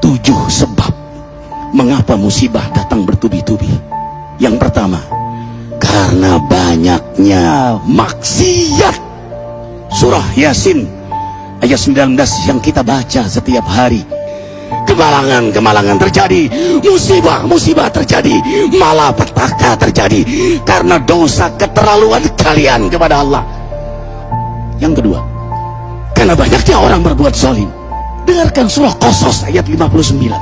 7 sebab mengapa musibah datang bertubi-tubi. Yang pertama, karena banyaknya maksiat. Surah Yasin ayat 19 yang kita baca setiap hari. Kemalangan terjadi, musibah terjadi, malapetaka terjadi karena dosa keterlaluan kalian kepada Allah. Yang kedua, karena banyaknya orang berbuat zalim. Dengarkan surah Qasas ayat 59.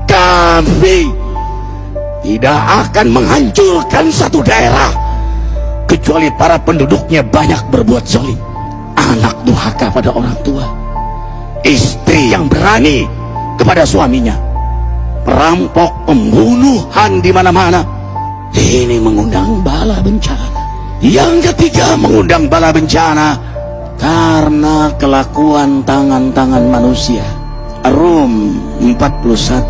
Kami tidak akan menghancurkan satu daerah kecuali para penduduknya banyak berbuat zalim. Anak durhaka pada orang tua, istri yang berani kepada suaminya, perampok, pembunuhan di mana-mana. Ini mengundang bala bencana. Yang ketiga, mengundang bala bencana karena kelakuan tangan-tangan manusia. Rum 41.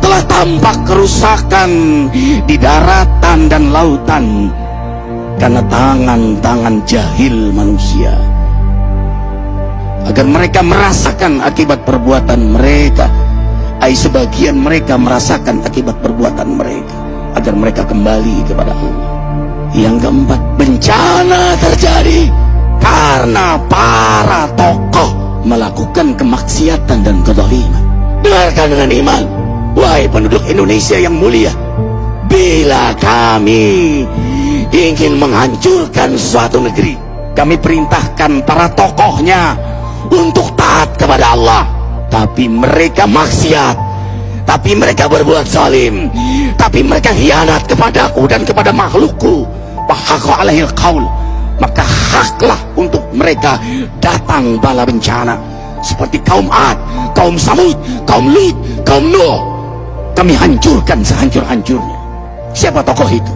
Telah tampak kerusakan di daratan dan lautan karena tangan-tangan jahil manusia, agar mereka merasakan akibat perbuatan mereka. Sebagian mereka merasakan akibat perbuatan mereka, agar mereka kembali kepada Allah. Yang keempat, bencana terjadi karena para tokoh melakukan kemaksiatan dan kezaliman. Dengarkan dengan iman, wahai penduduk Indonesia yang mulia, bila kami ingin menghancurkan suatu negeri, kami perintahkan para tokohnya untuk taat kepada Allah, tapi mereka maksiat, tapi mereka berbuat zalim, tapi mereka khianat kepadaku dan kepada makhlukku. Fahaqa alaihil qaul, maka haklah untuk mereka datang bala bencana seperti kaum Ad, kaum Samud, kaum Lut, kaum Nuh. Kami hancurkan sehancur-hancurnya. Siapa tokoh itu?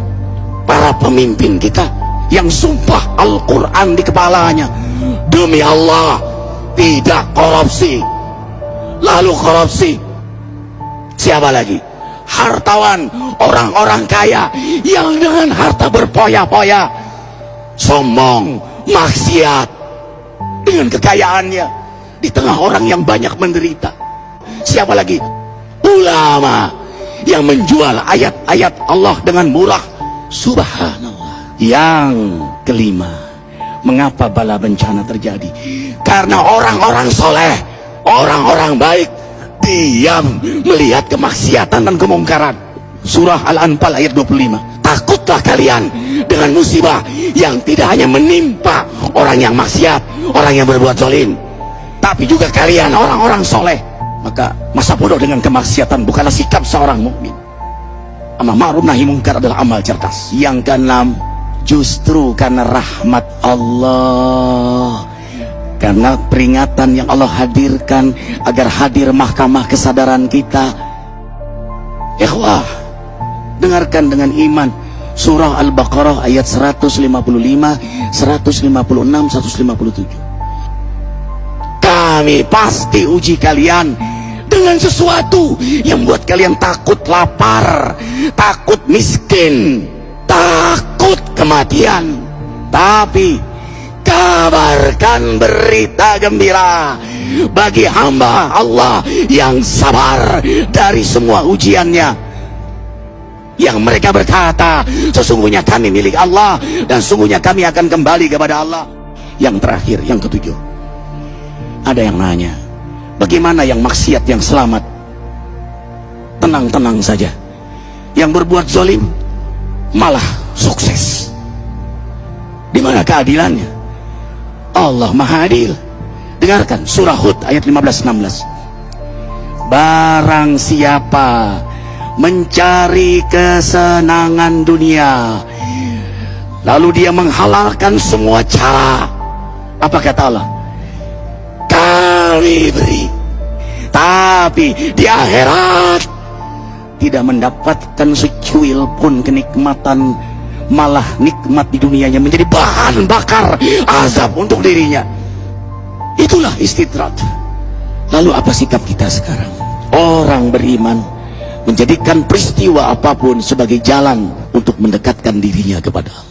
Para pemimpin kita yang sumpah Al-Quran di kepalanya, demi Allah tidak korupsi. Lalu korupsi. Siapa lagi? Hartawan, orang-orang kaya yang dengan harta berpoya-poya, sombong, maksiat dengan kekayaannya di tengah orang yang banyak menderita. Siapa lagi? Ulama yang menjual ayat-ayat Allah dengan murah. Subhanallah. Yang kelima, mengapa bala bencana terjadi? Karena orang-orang soleh, orang-orang baik diam melihat kemaksiatan dan kemungkaran. Surah Al-Anfal ayat 25. Takutlah kalian dengan musibah yang tidak hanya menimpa orang yang maksiat, orang yang berbuat zalim, tapi juga kalian orang-orang soleh. Maka masa bodoh dengan kemaksiatan bukanlah sikap seorang mukmin. Amar ma'ruf nahi mungkar adalah amal cerdas. Yang keenam, justru karena rahmat Allah, karena peringatan yang Allah hadirkan agar hadir mahkamah kesadaran kita. Ikhwah, dengarkan dengan iman surah Al-Baqarah ayat 155, 156, 157. Kami pasti uji kalian dengan sesuatu yang buat kalian takut lapar, takut miskin, takut kematian. Tapi kabarkan berita gembira bagi hamba Allah yang sabar dari semua ujiannya, yang mereka berkata, sesungguhnya kami milik Allah dan sungguhnya kami akan kembali kepada Allah. Yang terakhir, yang ketujuh, ada yang nanya, bagaimana yang maksiat yang selamat? Tenang-tenang saja. Yang berbuat zalim malah sukses. Di mana keadilannya? Allah Maha Adil. Dengarkan surah Hud ayat 15-16. Barang siapa mencari kesenangan dunia, lalu dia menghalalkan semua cara, apa kata Allah? Kami beri, tapi di akhirat tidak mendapatkan secuil pun kenikmatan, malah nikmat di dunianya menjadi bahan bakar azab untuk dirinya. Itulah istidrat. Lalu apa sikap kita sekarang? Orang beriman menjadikan peristiwa apapun sebagai jalan untuk mendekatkan dirinya kepada Allah.